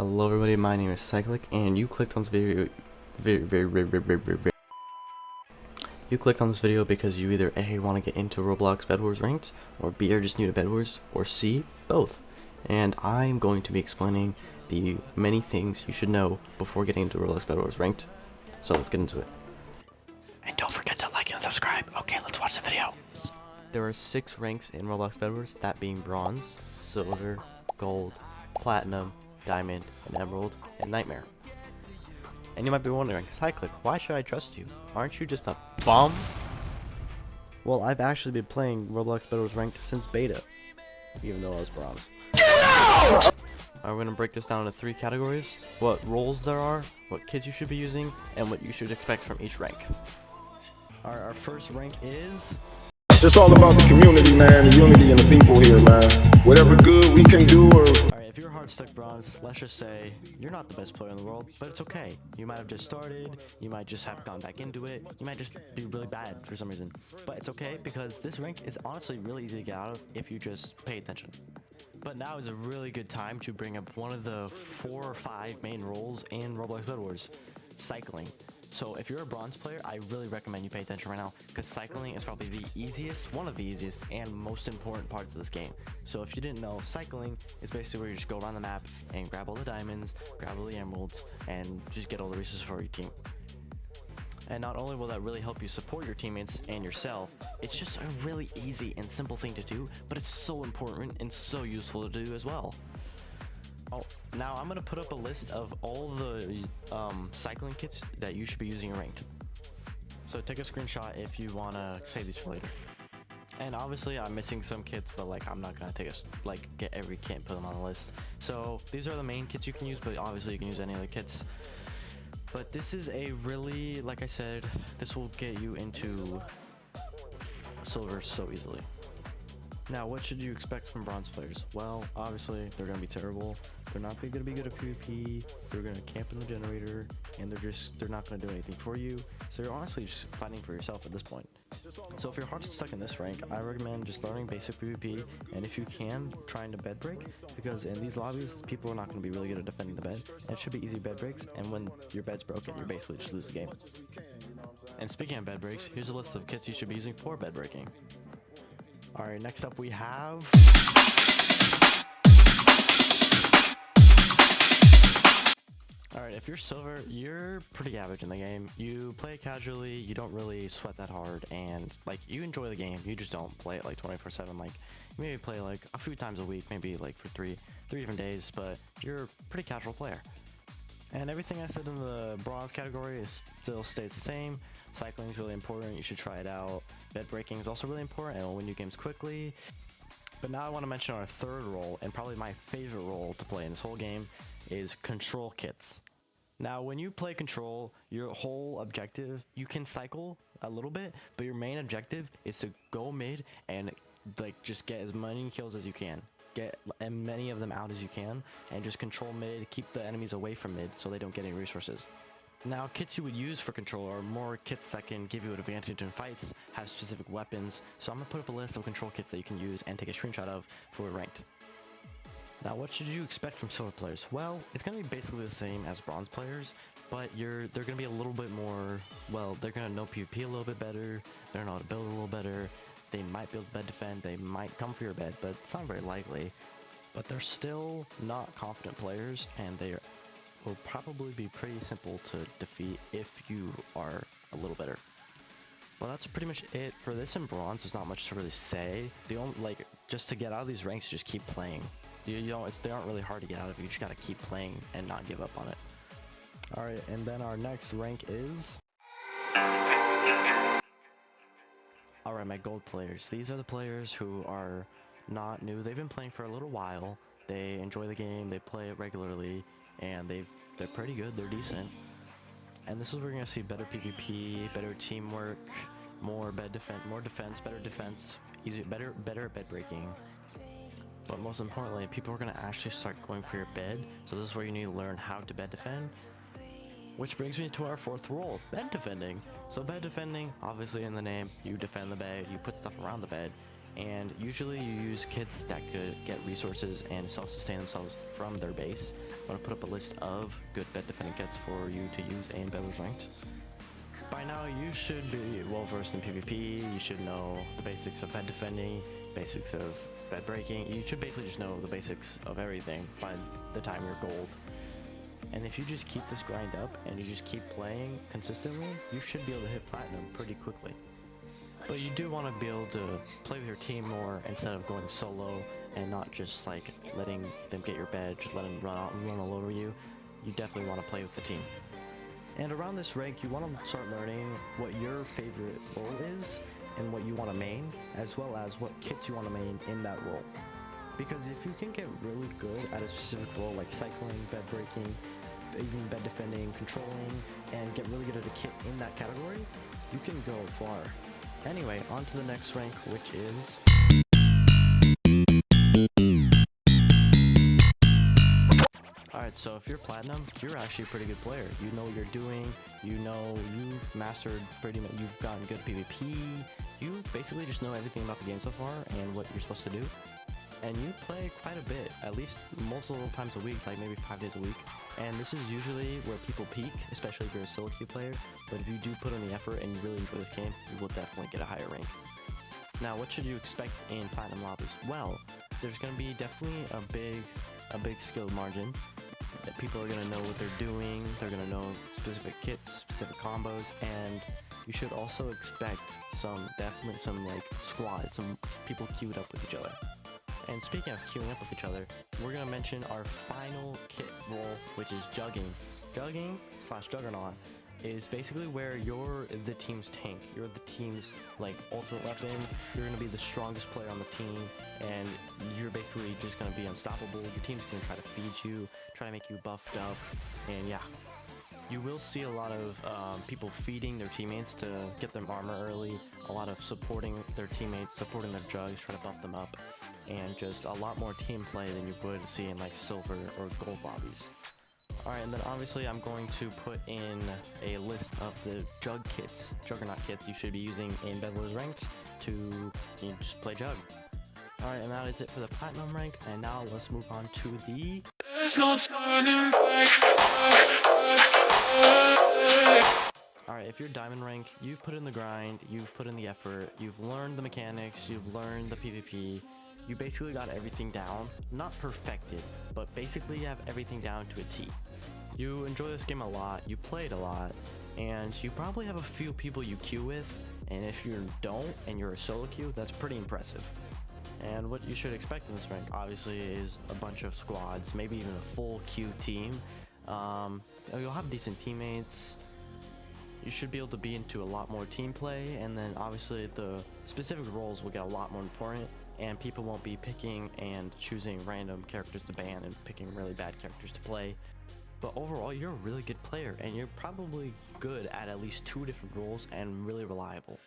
Hello everybody, my name is Cyclic, and you clicked on this video you clicked on this video because you either A, want to get into Roblox BedWars Ranked, or B, are just new to BedWars, or C, both. And I'm going to be explaining the many things you should know before getting into Roblox BedWars Ranked. So let's get into it. And don't forget to like and subscribe. Okay, let's watch the video. There are 6 ranks in Roblox BedWars, that being Bronze, Silver, Gold, Platinum, Diamond, and Emerald, and Nightmare. And you might be wondering, Cyclic, why should I trust you? Aren't you just a bum? Well, I've actually been playing Roblox BedWars Ranked since beta, even though I was Bronze. I'm going to break this down into 3 categories: what roles there are, what kits you should be using, and what you should expect from each rank. Alright, our first rank is... It's all about the community, man, the unity and the people here, man. Whatever good we can do or... Alright, if you're hard stuck Bronze, let's just say you're not the best player in the world, but it's okay. You might have just started, you might just have gone back into it, you might just be really bad for some reason. But it's okay, because this rank is honestly really easy to get out of if you just pay attention. But now is a really good time to bring up one of the 4 or 5 main roles in Roblox BedWars: cycling. So if you're a Bronze player, I really recommend you pay attention right now, because cycling is probably the easiest, one of the easiest, and most important parts of this game. So if you didn't know, cycling is basically where you just go around the map and grab all the diamonds, grab all the emeralds, and just get all the resources for your team. And not only will that really help you support your teammates and yourself, it's just a really easy and simple thing to do, but it's so important and so useful to do as well. Oh, now I'm going to put up a list of all the cycling kits that you should be using in ranked. So take a screenshot if you want to save these for later. And obviously I'm missing some kits, but I'm not going to get every kit and put them on the list. So these are the main kits you can use, but obviously you can use any other kits. But this is a really, like I said, this will get you into silver so easily. Now, what should you expect from Bronze players? Well, obviously, they're going to be terrible. They're not going to be good at PvP. They're going to camp in the generator, and they're not going to do anything for you. So you're honestly just fighting for yourself at this point. So if you're hard stuck in this rank, I recommend just learning basic PvP, and if you can, trying to bed break, because in these lobbies, people are not going to be really good at defending the bed, and it should be easy bed breaks, and when your bed's broken, you basically just lose the game. And speaking of bed breaks, here's a list of kits you should be using for bed breaking. Alright, next up we have... Alright, if you're silver, you're pretty average in the game. You play it casually, you don't really sweat that hard, and you enjoy the game, you just don't play it 24/7. You maybe play a few times a week, maybe for three different days, but you're a pretty casual player. And everything I said in the Bronze category still stays the same. Cycling is really important, you should try it out. Bed breaking is also really important, and will win you games quickly. But now I want to mention our third role, and probably my favorite role to play in this whole game, is control kits. Now when you play control, your whole objective, you can cycle a little bit, but your main objective is to go mid and just get as many kills as you can. Get as many of them out as you can, and just control mid, keep the enemies away from mid so they don't get any resources. Now, kits you would use for control are more kits that can give you an advantage in fights, have specific weapons, so I'm going to put up a list of control kits that you can use and take a screenshot of for ranked. Now, what should you expect from silver players? Well, it's going to be basically the same as Bronze players, but they're going to be a little bit more, they're going to know PvP a little bit better, they're going to know how to build a little better. They might be able to bed defend, they might come for your bed, but it's not very likely. But they're still not confident players, and they will probably be pretty simple to defeat if you are a little better. Well, that's pretty much it for this in Bronze. There's not much to really say. The only just to get out of these ranks, just keep playing. They aren't really hard to get out of. You just gotta keep playing and not give up on it. All right, and then our next rank is... Alright, my gold players. These are the players who are not new. They've been playing for a little while. They enjoy the game, they play it regularly, and they're pretty good, they're decent. And this is where we're going to see better PvP, better teamwork, more defense, better defense, better at bed breaking. But most importantly, people are going to actually start going for your bed, so this is where you need to learn how to bed defend. Which brings me to our fourth role, bed defending. So bed defending, obviously in the name, you defend the bed, you put stuff around the bed, and usually you use kits that could get resources and self-sustain themselves from their base. I'm going to put up a list of good bed defending kits for you to use in BedWars Ranked. By now you should be well versed in PvP, you should know the basics of bed defending, basics of bed breaking. You should basically just know the basics of everything by the time you're gold. And if you just keep this grind up and you just keep playing consistently, you should be able to hit platinum pretty quickly. But you do want to be able to play with your team more instead of going solo and not just like letting them get your bed, just let them run out and run all over you. You definitely want to play with the team. And around this rank, you want to start learning what your favorite role is and what you want to main, as well as what kits you want to main in that role. Because if you can get really good at a specific role like cycling, bed breaking, even bed defending, controlling, and get really good at a kit in that category, you can go far. Anyway, on to the next rank, which is... Alright, so if you're platinum, you're actually a pretty good player. You know what you're doing, you know you've mastered pretty much, you've gotten good PvP, you basically just know everything about the game so far and what you're supposed to do. And you play quite a bit, at least multiple times a week, like maybe 5 days a week. And this is usually where people peak, especially if you're a solo queue player. But if you do put in the effort and you really enjoy this game, you will definitely get a higher rank. Now, what should you expect in platinum lobbies? Well, there's going to be definitely a big skill margin. That people are going to know what they're doing, they're going to know specific kits, specific combos, and you should also expect definitely some like squads, some people queued up with each other. And speaking of queuing up with each other, we're going to mention our final kit role, which is jugging. Jugging / juggernaut is basically where you're the team's tank. You're the team's like ultimate weapon. You're going to be the strongest player on the team, and you're basically just going to be unstoppable. Your team's going to try to feed you, try to make you buffed up, and yeah. You will see a lot of people feeding their teammates to get them armor early, a lot of supporting their teammates, supporting their jugs, try to buff them up, and just a lot more team play than you would see in like silver or gold lobbies. Alright, and then obviously I'm going to put in a list of the juggernaut kits you should be using in BedWars Ranked to just play jug. Alright, and that is it for the platinum rank, and now let's move on to the... Alright, if you're diamond rank, you've put in the grind, you've put in the effort, you've learned the mechanics, you've learned the PvP, you basically got everything down, not perfected, but basically you have everything down to a T. You enjoy this game a lot, you play it a lot, and you probably have a few people you queue with, and if you don't and you're a solo queue, that's pretty impressive. And what you should expect in this rank, obviously, is a bunch of squads, maybe even a full queue team. You'll have decent teammates. You should be able to be into a lot more team play, and then obviously the specific roles will get a lot more important, and people won't be picking and choosing random characters to ban and picking really bad characters to play. But overall, you're a really good player, and you're probably good at least 2 different roles and really reliable.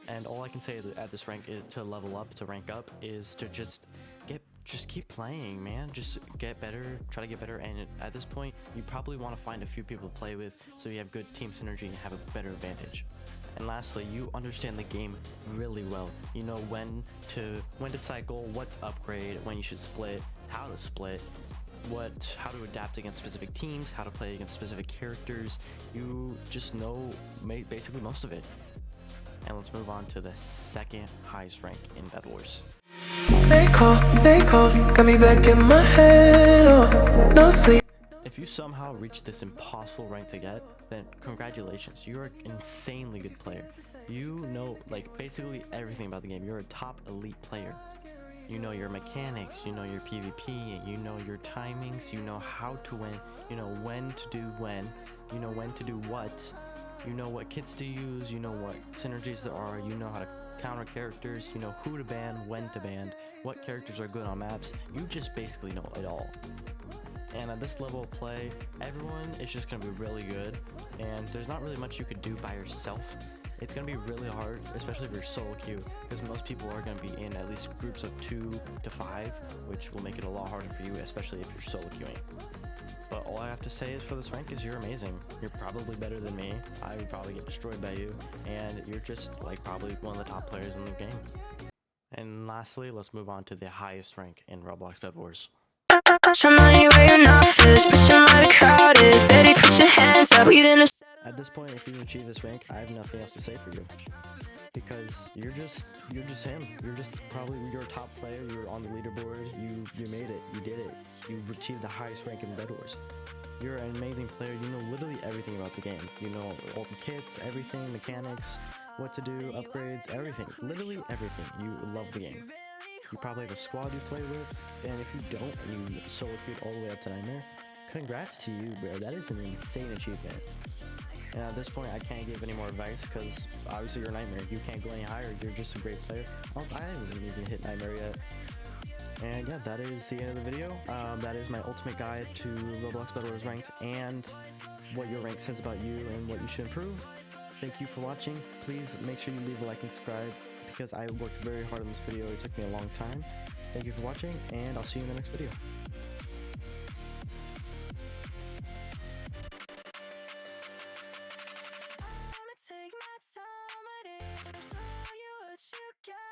And all I can say at this rank is to level up, to rank up, is to just keep playing, man. Just get better, try to get better, and at this point, you probably want to find a few people to play with so you have good team synergy and have a better advantage. And lastly, you understand the game really well. You know when to cycle, what to upgrade, when you should split, how to split, how to adapt against specific teams, how to play against specific characters. You just know basically most of it. And let's move on to the second highest rank in BedWars. They call, got me back in my head, oh, no sleep. If you somehow reach this impossible rank to get, then congratulations, you're an insanely good player. You know, like, basically everything about the game. You're a top elite player. You know your mechanics, you know your PvP, you know your timings, you know how to win, you know when to do when, you know when to do what. You know what kits to use, you know what synergies there are, you know how to counter characters, you know who to ban, when to ban, what characters are good on maps. You just basically know it all. And at this level of play, everyone is just going to be really good, and there's not really much you could do by yourself. It's going to be really hard, especially if you're solo queue, because most people are going to be in at least groups of 2 to 5, which will make it a lot harder for you, especially if you're solo queuing. But all I have to say is for this rank is you're amazing. You're probably better than me. I would probably get destroyed by you. And you're just like probably one of the top players in the game. And lastly, let's move on to the highest rank in Roblox BedWars. Some money where you're not fish, pushing where the crowd is. Betty, put your hands up, we didn't. At this point, if you achieve this rank, I have nothing else to say for you. Because you're just him. You're just probably your top player. You're on the leaderboard. You made it. You did it. You achieved the highest rank in BedWars. You're an amazing player. You know literally everything about the game. You know all the kits, everything, mechanics, what to do, upgrades, everything. Literally everything. You love the game. You probably have a squad you play with, and if you don't, and you solo queued all the way up to Nightmare, congrats to you, bro. That is an insane achievement. And at this point, I can't give any more advice because obviously you're Nightmare. You can't go any higher. You're just a great player. I haven't even hit Nightmare yet. And yeah, that is the end of the video. That is my ultimate guide to Roblox BedWars Ranked and what your rank says about you and what you should improve. Thank you for watching. Please make sure you leave a like and subscribe because I worked very hard on this video. It took me a long time. Thank you for watching, and I'll see you in the next video. Take my time, but if I show you what you got.